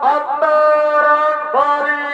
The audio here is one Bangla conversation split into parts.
আপনার বাড়ি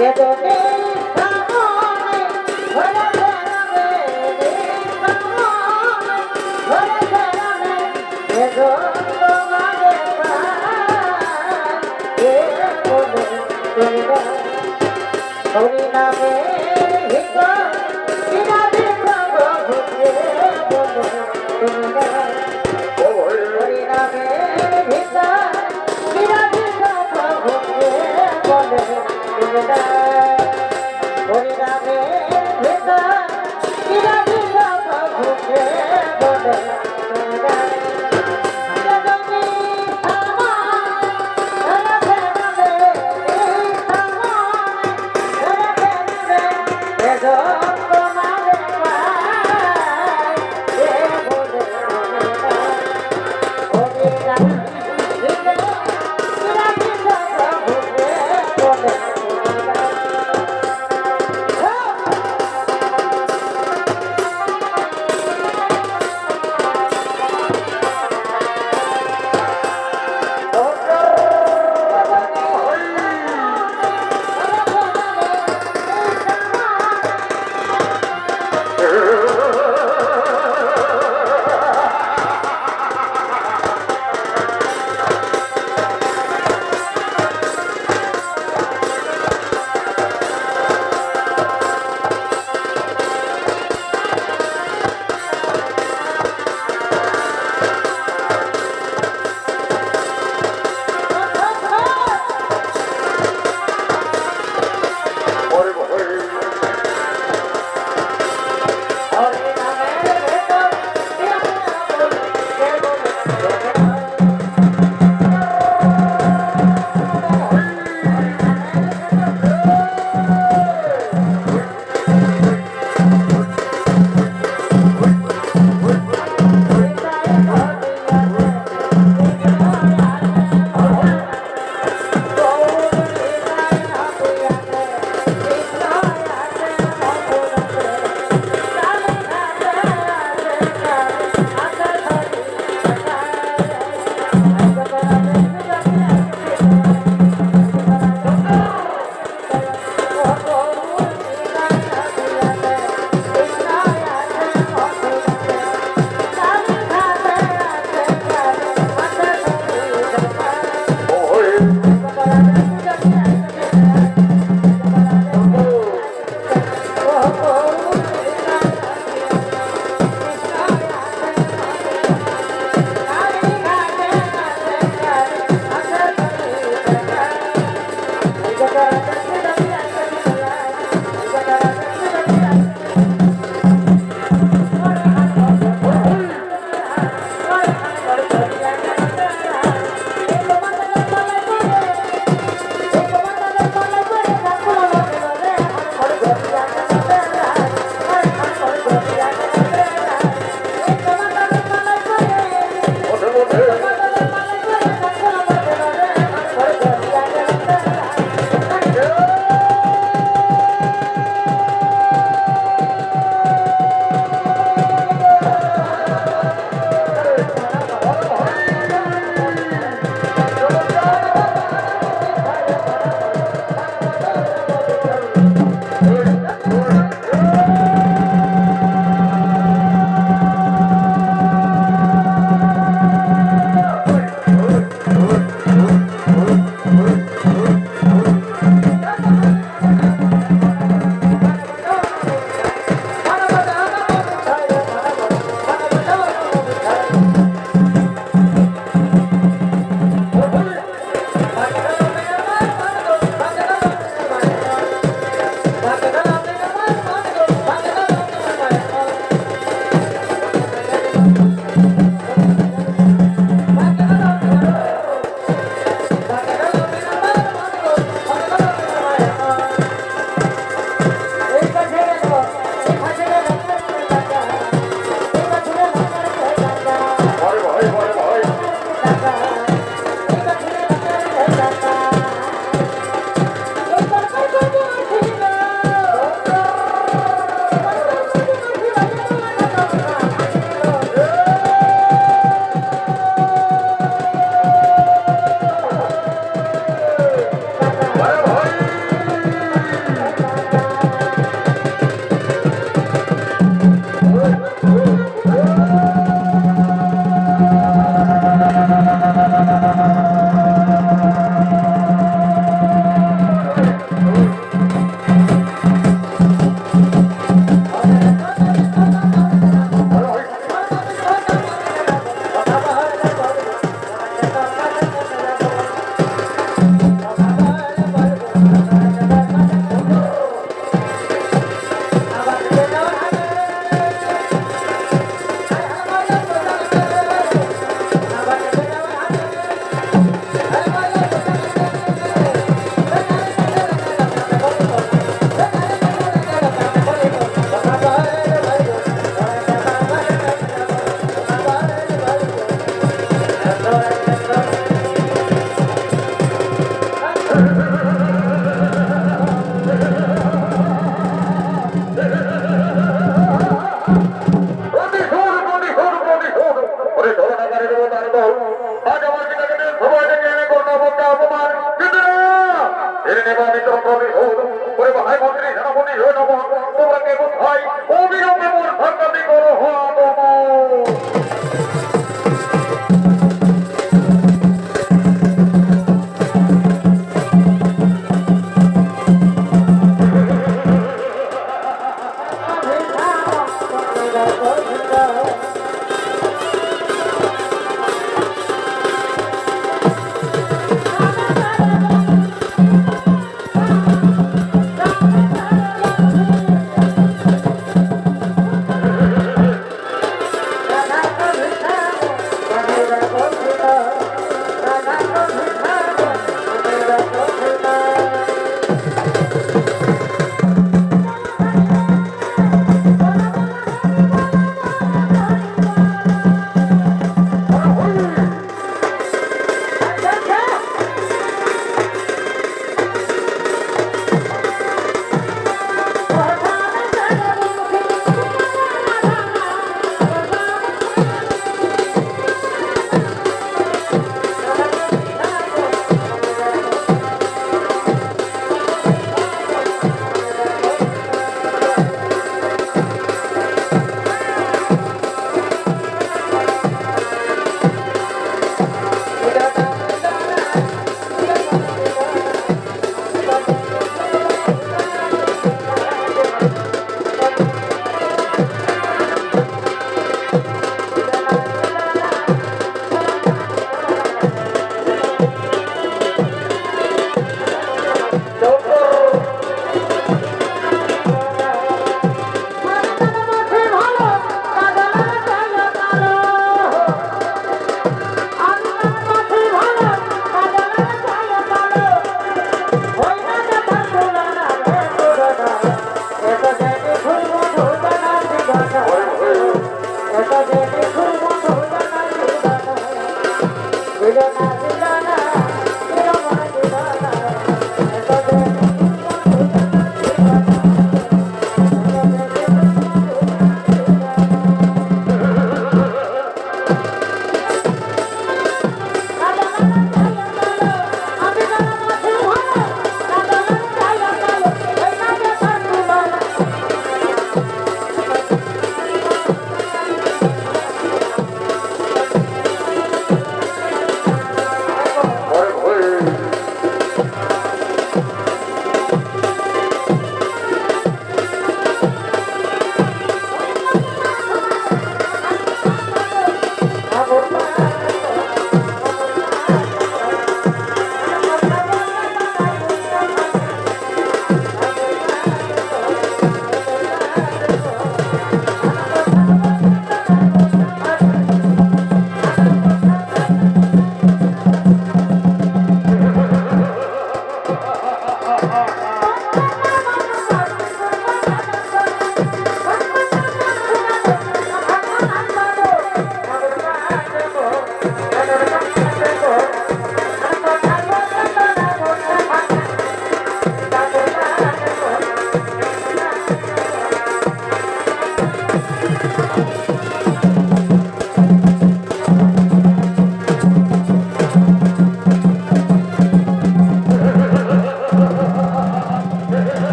যে তোকে সামনে ঘরে ঘরে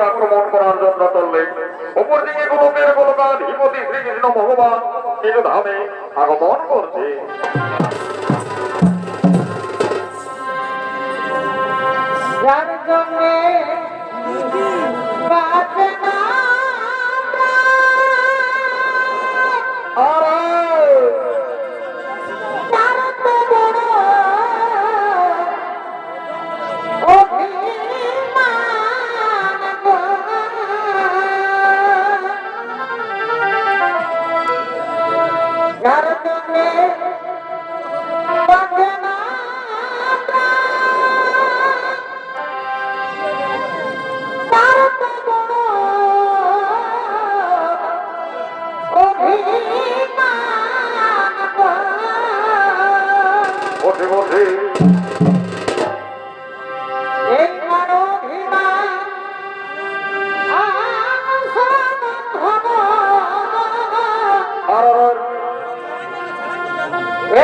আক্রমণ করার জন্য চললেন। অপরদিকে গোলকের গোলকার হিমতি শ্রীকৃষ্ণ ভগবান নিজ ধামে আগমন করছে।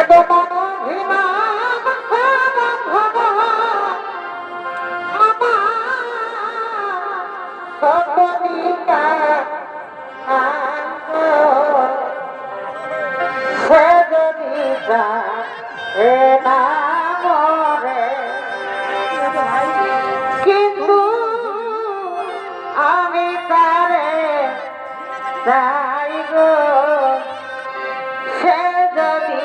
এগো মনোভিমান সপনিকা সে যদি এ নামরে কিন্তু আমি তারে চাই গো সে যদি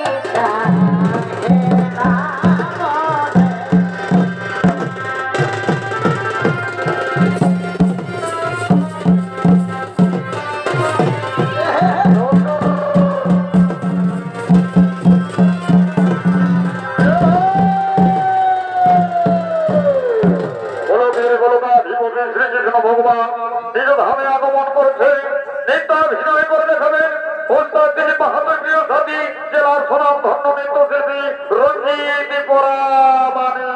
ভগবান নিজ ধামে আগমন করেছে নিত্যাভিনয় করে দেখাবেন ওস্তাদ তিনি বাহাদুর প্রিয় সাথী জেলার সুনাম ধন্য নৃত্যশিল্পী রঞ্জিত পরামানি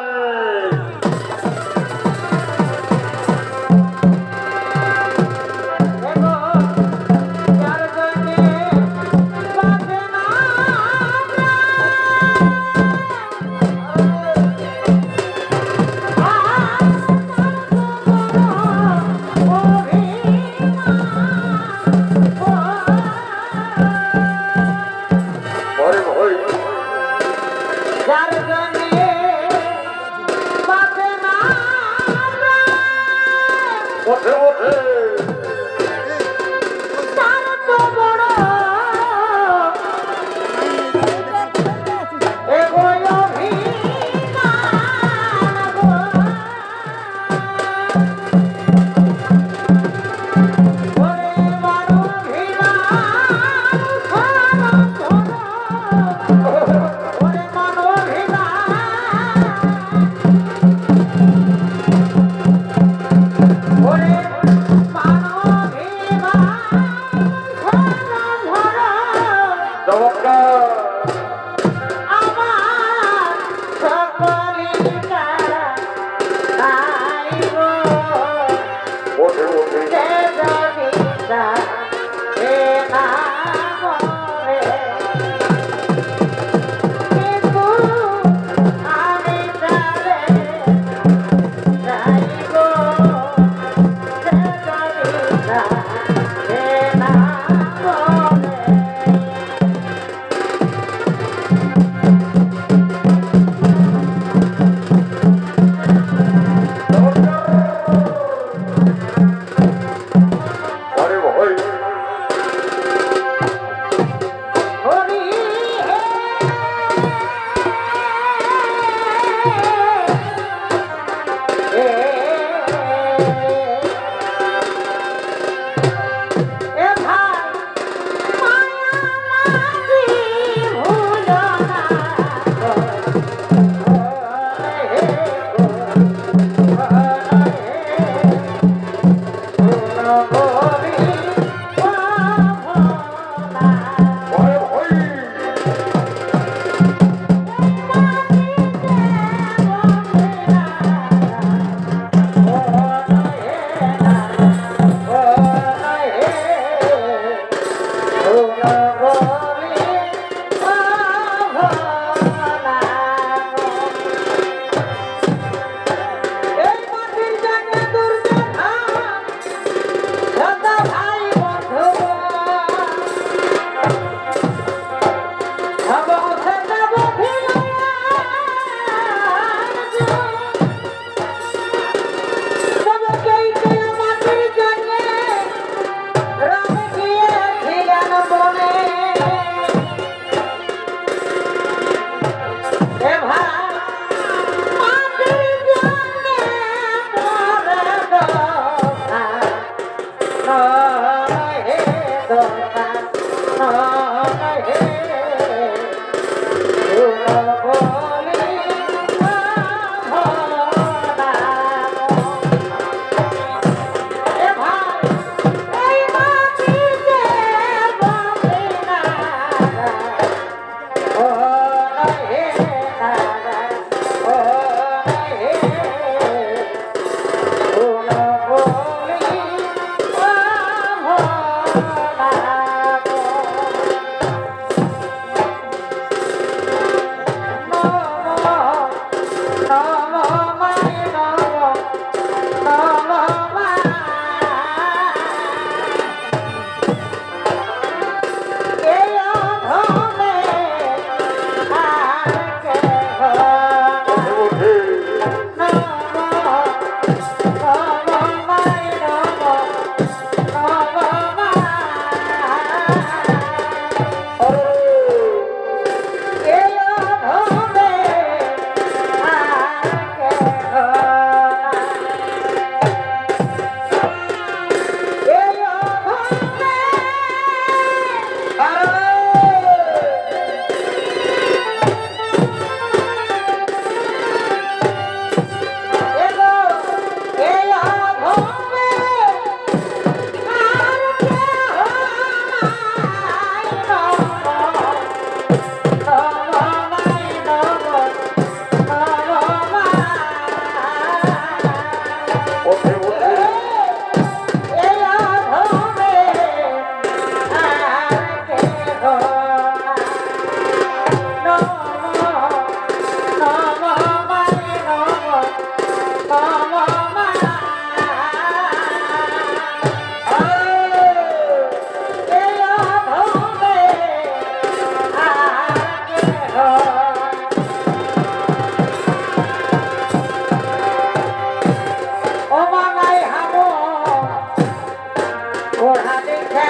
ওরা দেখা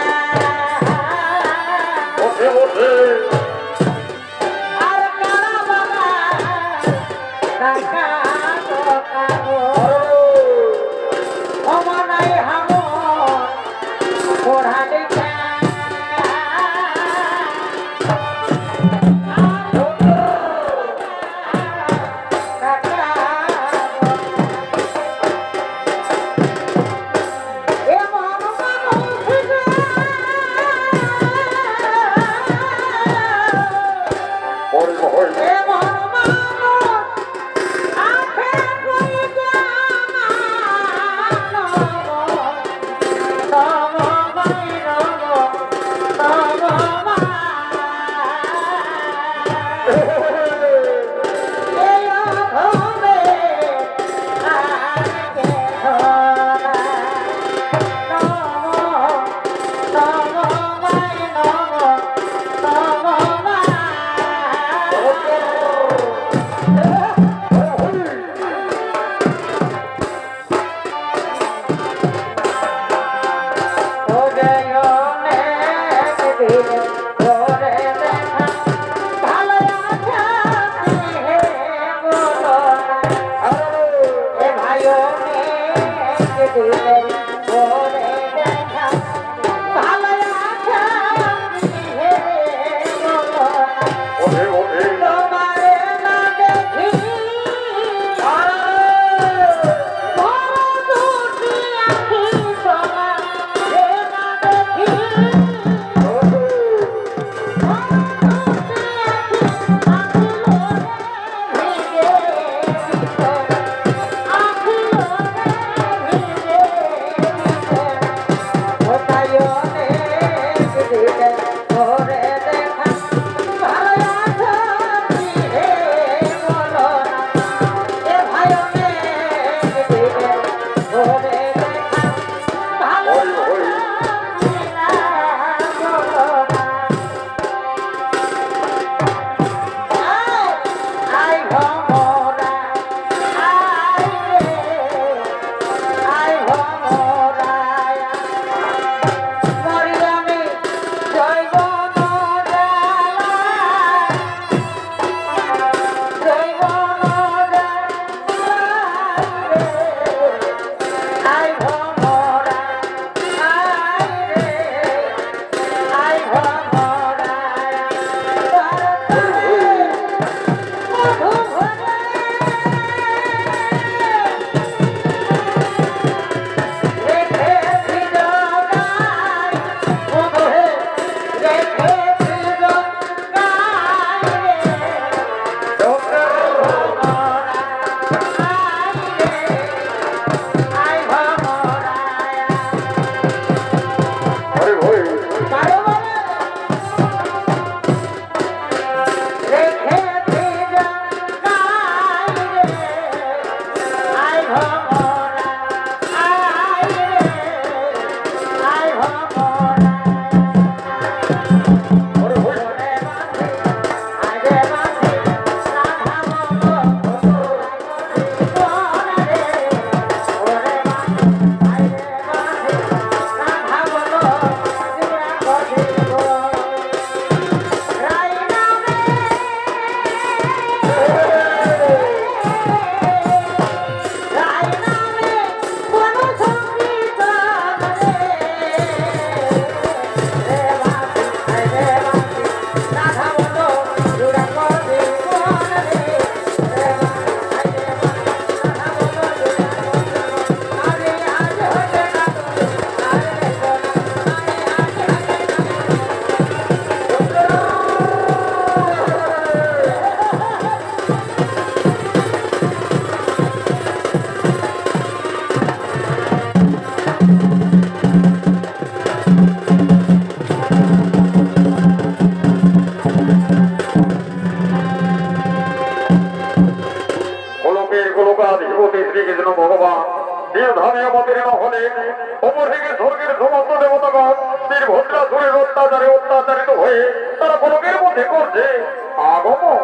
বসে বসে আর কারা বাবা টাকা কাগো অমনাই হামো ওরা দেখা বড় হয় ওঠে ওঠে শ্রীকৃষ্ণ ভগবান ধামে অবতীর্ণ হলে অপর থেকে স্বর্গের সমস্ত দেবতাগণ বীরভদ্রাসুরের অত্যাচারে অত্যাচারিত হয়ে তারা গোলকের মধ্যে করছে আগমন।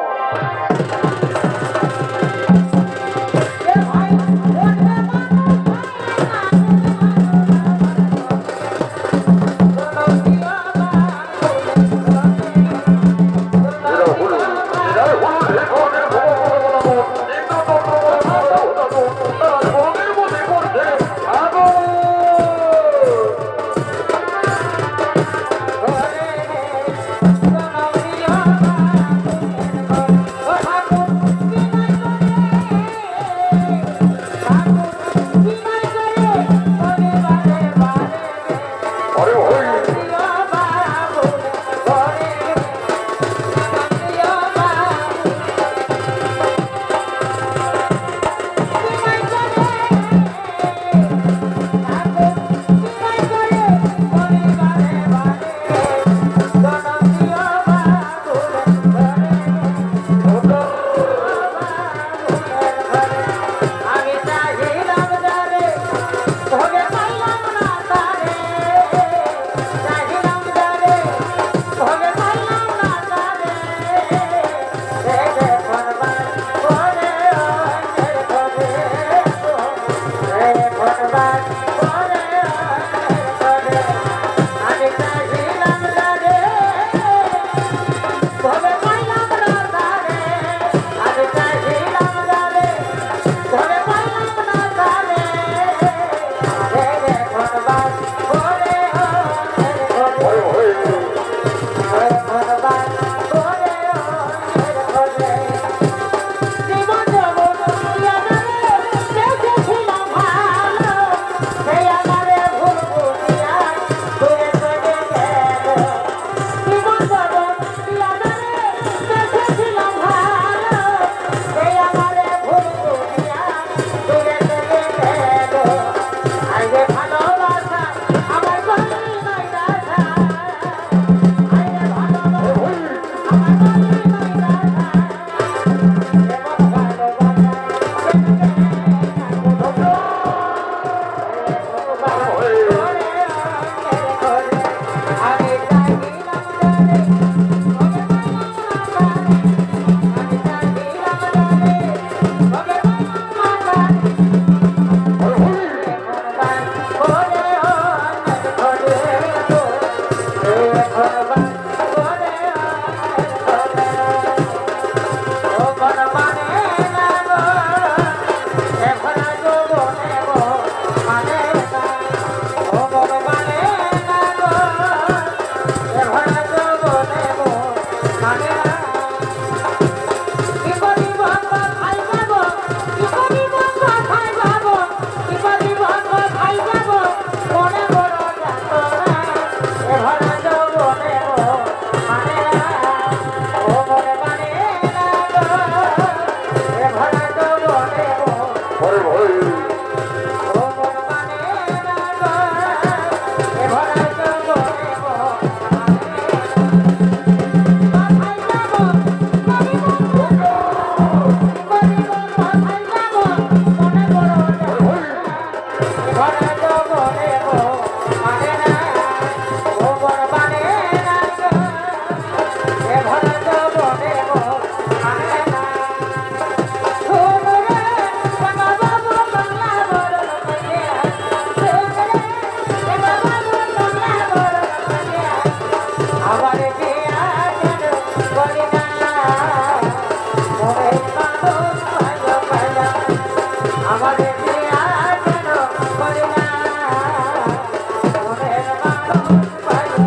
মন মানে না গো এ ভরা যৌবনে মন মানে না কি করিব কোথায় যাব কি করিব কোথায় যাব কি করিব কোথায় যাব মনে বড় যাতনা এ ভরা যৌবনে মন মানে না ও মন মানে না গো এ ভরা যৌবনে মন ওরে ভাই ও মন মানে না গো এ ভরা যৌবনে মন কোথায় যাব করিব করিব কোথায় যাব মনে বড় যাতনা ভরা যৌবনে মন মানে না ও মন মানে না গো এ ভরা যৌবনে মন মানে না ছোটরে বাবা বাবু বাংলা বড় লাগে ছোটরে বাবা বাবু বাংলা বড় লাগে আমার বিয়া কেন করি না মনে মানুষ ভালো পাইলা আমার বিয়া কেন করি না মনে মানুষ ভালো পাইলা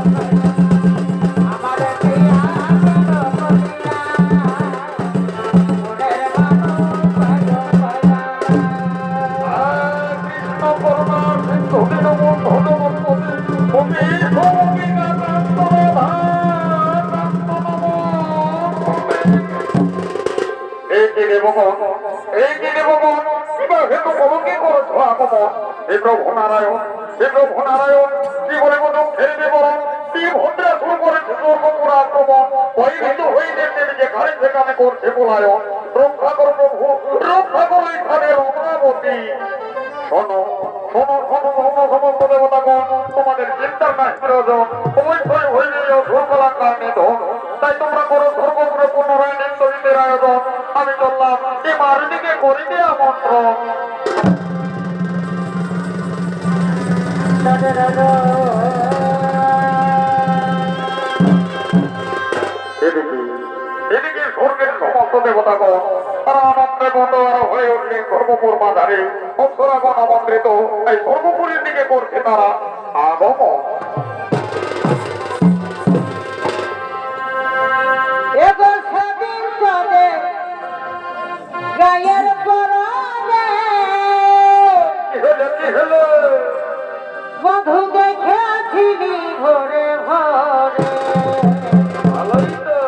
আমার বিয়া কেন করি না মনের মানুষ ভালো পাইলা কৃষ্ণ করুণা সিন্ধু দীনবন্ধু ভূমি ভূমি এই কি দেবগণ কিবা হেতু কলঙ্কি করছ আগমন হে প্রভু নারায়ণ কি বলে গো দুঃখের বিবরণ কি ভদ্রা শুরু করেছে দুর্গপুর আক্রমণ ওই হিন্দু হয়ে যে ঘরে সেখানে করছে পলায়ন রক্ষা করো প্রভু রক্ষা করো এখানে অমরাবতী শোনো সমস্ত দেবতাগণ তোমাদের চিন্তার নাই প্রয়োজন অবশ্যই হইলে দুর্বলাকার নিধন তাই তোমরা করো স্বর্গপুরে পুনরায় নিত্য দিতের আয়োজন আমি চললাম এ মারদিকে করিতে আমন্ত্রণ এদিকে স্বর্গের সমস্ত দেবতাগণ তারা আনন্দে বন্ধরা হয়ে উঠলেন স্বর্গপুর বাজারে অপ্সরাগণ আমন্ত্রিত এই স্বর্গপুরের দিকে করছে তারা আগমন এগো সেদিন তবে গায়ের পরনে কি হলো বধূ দেখেছিলি ভোরে ভোরে ভালোই তো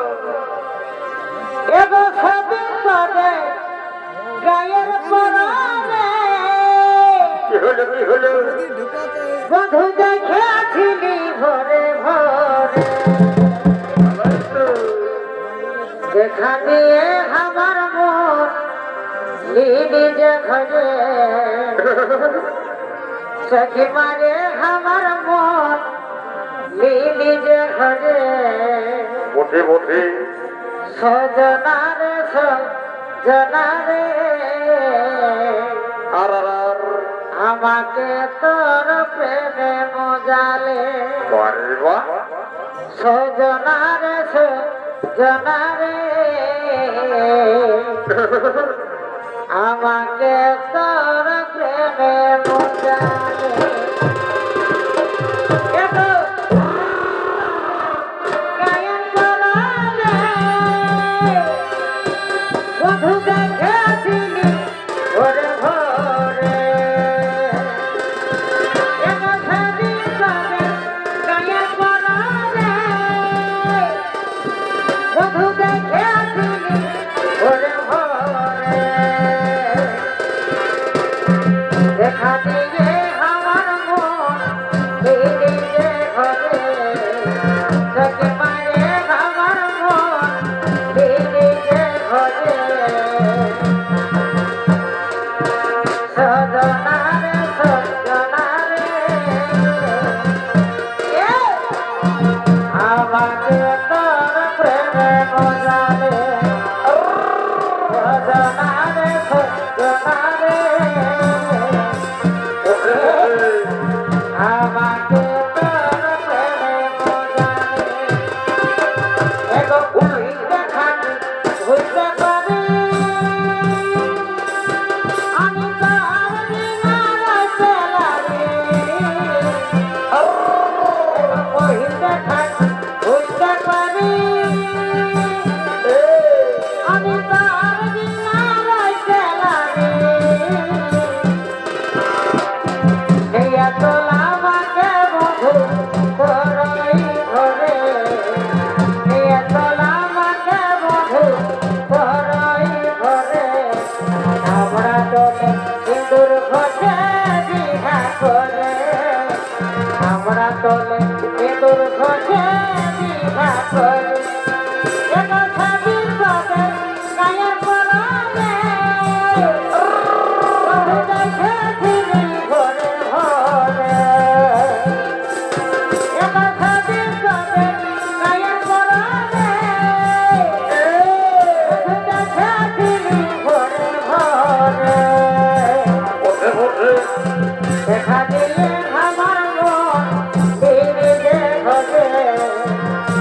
এগো সেদিন তবে গায়ের পরনে কি হলো বধূ দেখেছিলি ভোরে ভোরে ভালোই তো দেখা দিয়ে আমার মন নিজে খোঁজে সখী মারে আমার মন নিজে খোঁজে বসে সজনারে সজনারে আর আমাকে তোর প্রেমে মজালে বারে বাহ সজনারে সজনারে আমাকে তোর প্রেমে মজালে এগো গায়ের পরনে বধূ দেখেছিলি ভোরে ভোরে এগো সেদিন তবে গায়ের পরনে বধূ দেখেছিলি ভোরে ভোরে দেখা দিয়ে আমার মন নিজে ঘরে সখী মারে আমার মন নিজে ঘরে সজনারে সজনারে আমাকে তোর প্রেমে মজালে সজনারে সজনারে আমাকে ঘোড়া তোলে এদুর ঘষে বিঘা করে কথা বিপদে গায়ের পরানে দেখে ফিরি ঘরে ঘরে কথা বিপদে গায়ের পরানে দেখে ফিরি ঘরে ঘরে বসে বসে দেখা দিলে আমার মন ফিরে যে ঘরে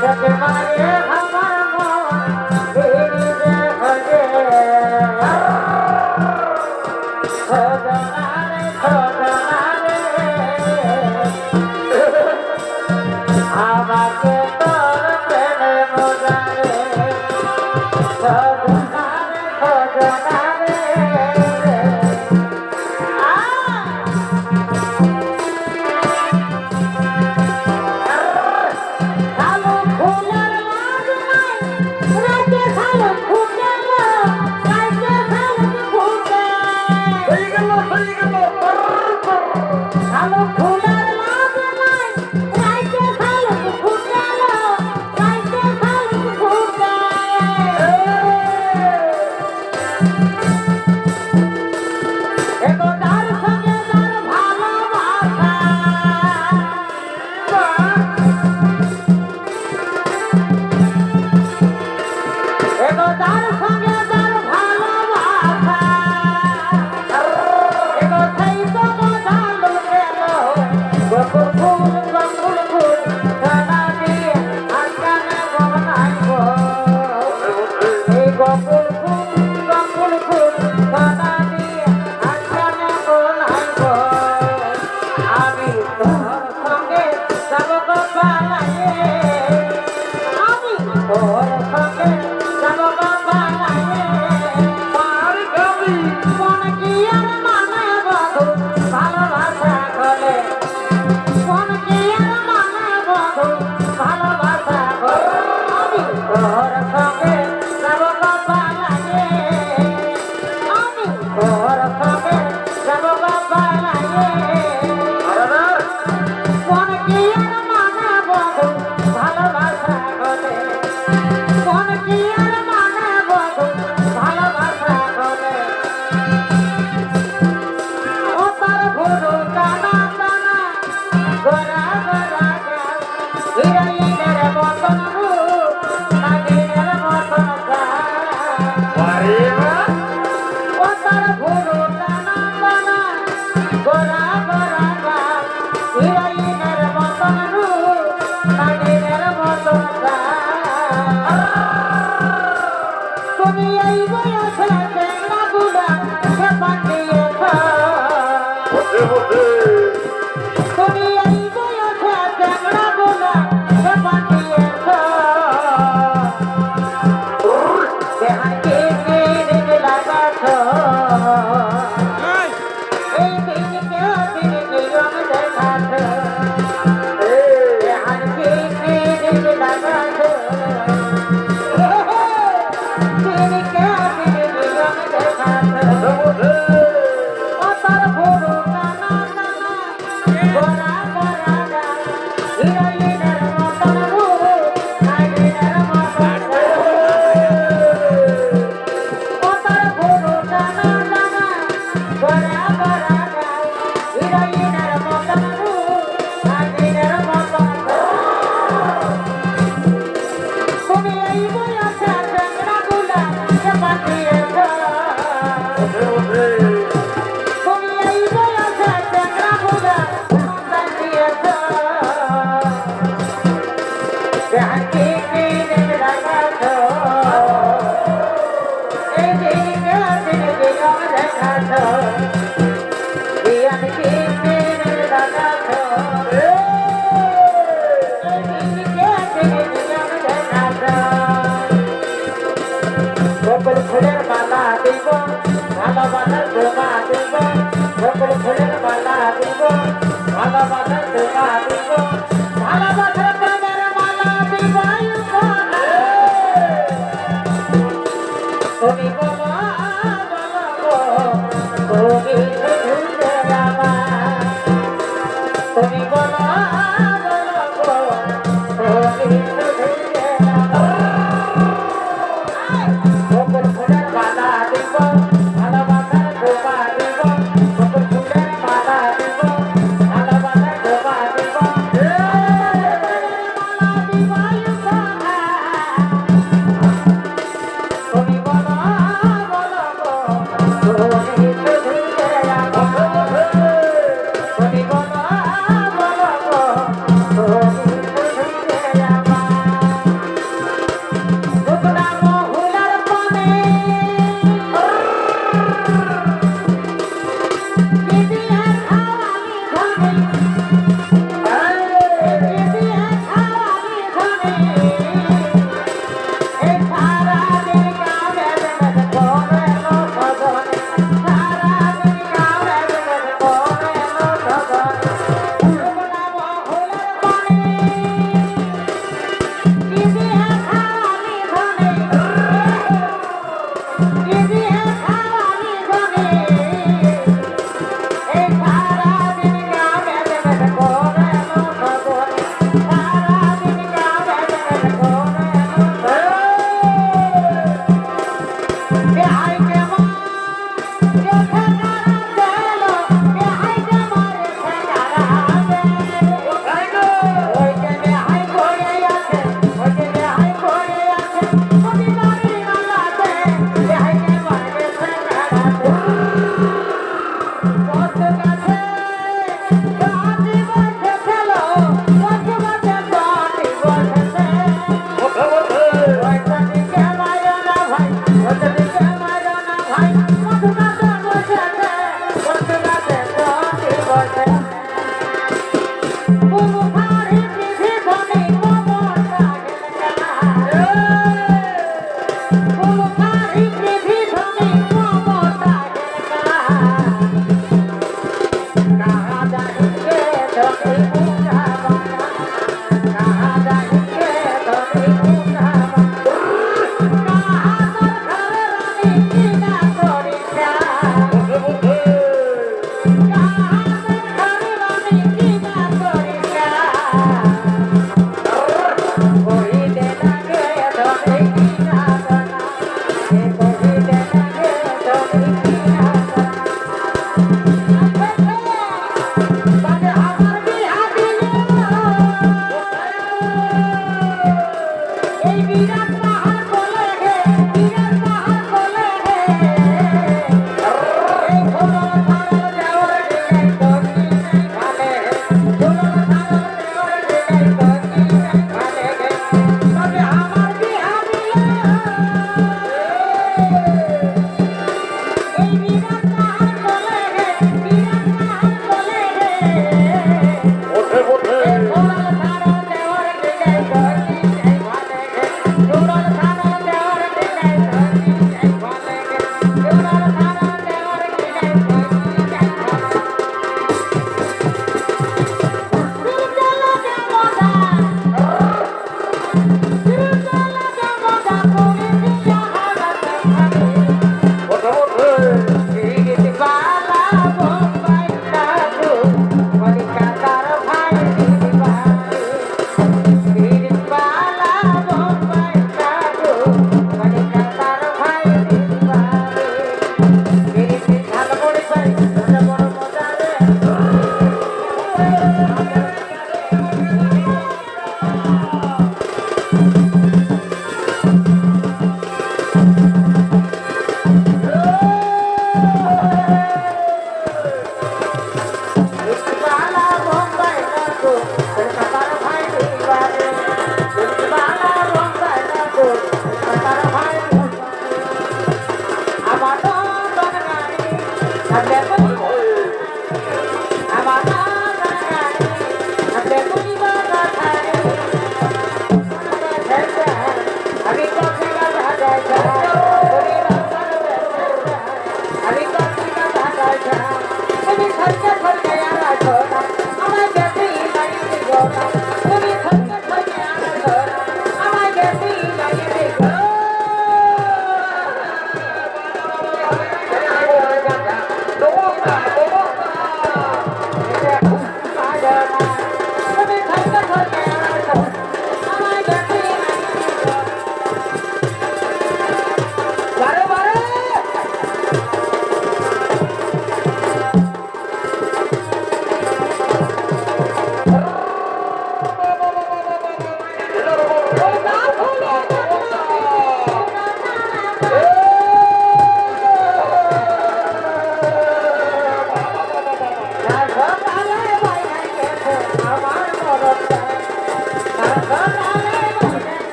তোকে মারে আমার মন ফিরে যে ঘরে খোদনারে খোদনারে আমাকে তোর প্রেমে মজারে খোদনারে খোদনারে কালো ফুলের লাজ নাই রাতে কালো ফুটেল রাতে কালো ফুটে হয়ে গেল কালো ফুলের লাজ নাই রাতে কালো ফুটেল রাতে কালো ফুটে এগো তার সঙ্গে তার ভালোবাসা এগো তার সঙ্গে তার ভালোবাসা এগো সেই তো মজালো গেল গকুল ফুল দানা দিয়ে আজকানে বনাইব এই গকুল ফুল দানা দিয়ে আজকানে বনাইব আমি তোর সঙ্গে যাব গো পালায়ে আমি তোর সঙ্গে যাব গো পালায়ে মার খাবি মন কি আর মানে বধু ভালোবাসা গলে মন কি আর মানে বধু ভালোবাসা গলে আমি তোর সঙ্গে যাব গো পালায়ে আমি তোর সঙ্গে যাব গো পালায়ে আরে মন কি আর মানে বধু ভালোবাসা গলে মন কি আর মানে বধু ভালোবাসা গলে ও তার ভুরু টানা টানা গোরা গোরা গাল হিরোইনের মতন রূপ নাগিনের মতন গাল বারে বা ও তার ভুরু টানা টানা গোরা গোরা গাল হিরোইনের মতন রূপ নাগিনের মতন গাল তুমি এই বয়সে চেংড়া গুলা সে পাঠিয়েছ বসে বসে তুমি এই বয়সে চেংড়া গুলা সে পাঠিয়েছ দেহাকে দিন লাগাছ এই দিনকে দিন নিয়ম দেখাছ দেহাকে দিন লাগাছ দিনকে দিন নিয়ম দেখাছ বসে ও তার ভোরু টানা টানা গোরা গোরা গাল হিরোইনের মতন রূপ নাগিনের মতন ও তার ভোরু টানা টানা গোরা গোরা গাল হিরোইনের মতন রূপ নাগিনের মতন তুমি এই বয়সে চেংড়া গুলা সে পাঠিয়েছ বসে বসে তুমি এই বয়সে চেংড়া গুলা পাঠিয়েছ দেহাকে দিন লাগাছ এই দিনকে দিন নিয়ম দেখাছ দিয়ানকে দিন লাগাছ এই দিনকে দিন নিয়ম দেখাছ বকুল ফুলের মালা দিব ভালোবাসার তোমা দিব বকুল ফুলের মালা দিব ভালোবাসার তোমা দিব ভালোবাসার তোমার মালা দিব তুমি বলো বলো তুমি শুধু আমার তুমি বলো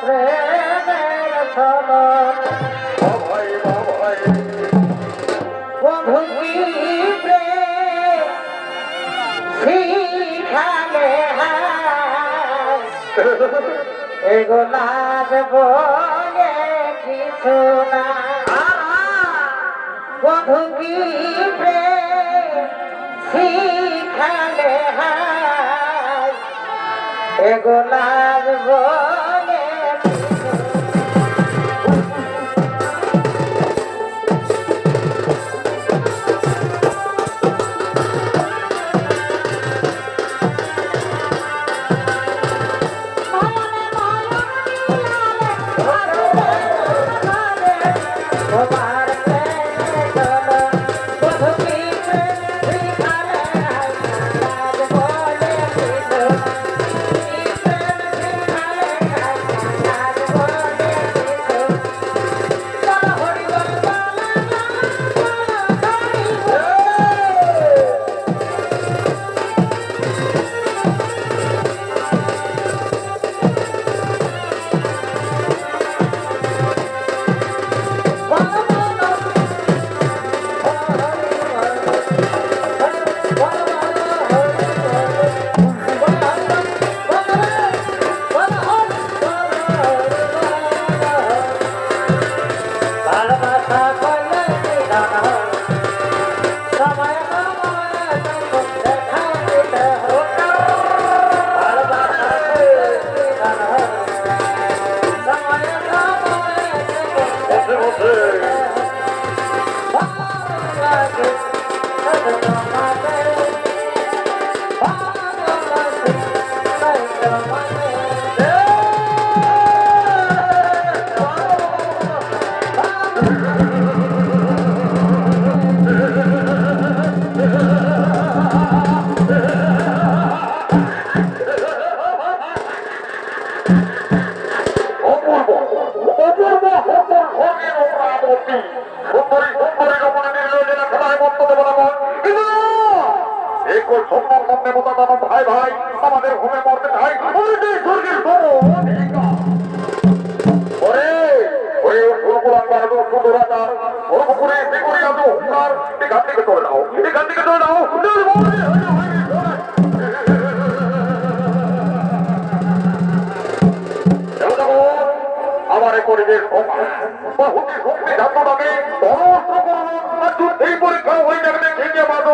প্রেমের চলন ভাই ভাই বন্ধু কি প্রেম শিখালে হায় এগুলার বলে কিছু না বন্ধু কি প্রেম শিখালে হায় এগুলার বলে কিছু তোমার প্রেমে চলো বধূ কি প্রেম শিখালে রাজ বলে কিছু কি প্রেম শিখালে রাজ বলে কিছু চলো হরি বল ভালোবাসা করলে সময় দেখা দিতে হোক ভালোবাসা সময় বসে বসে অপূর্ব অপূর্ব অপূর্ব ভগির অপরাধী সুন্দরী সুন্দরী রমণী নির্লজনা খেলায় মত্ত দেব না একই সম্মান সামনে মতো দানব ভাই ভাই আমাদের হোমে মরতে চাই আমাদের স্বর্গের ওরে ওরে সুরকুলাম বাহাদুর সুন্দর রাজা ওর পুকুরে বিকুরি আদু হুঙ্কার এখান থেকে চলে নাও এখান থেকে চলে নাও আমার পরিবেশ বাহুটি শক্তি ধাতু লাগে ধনস্ত্র করুন আর যুদ্ধেই পরীক্ষা হয়ে যাবে ভেঙে মাদো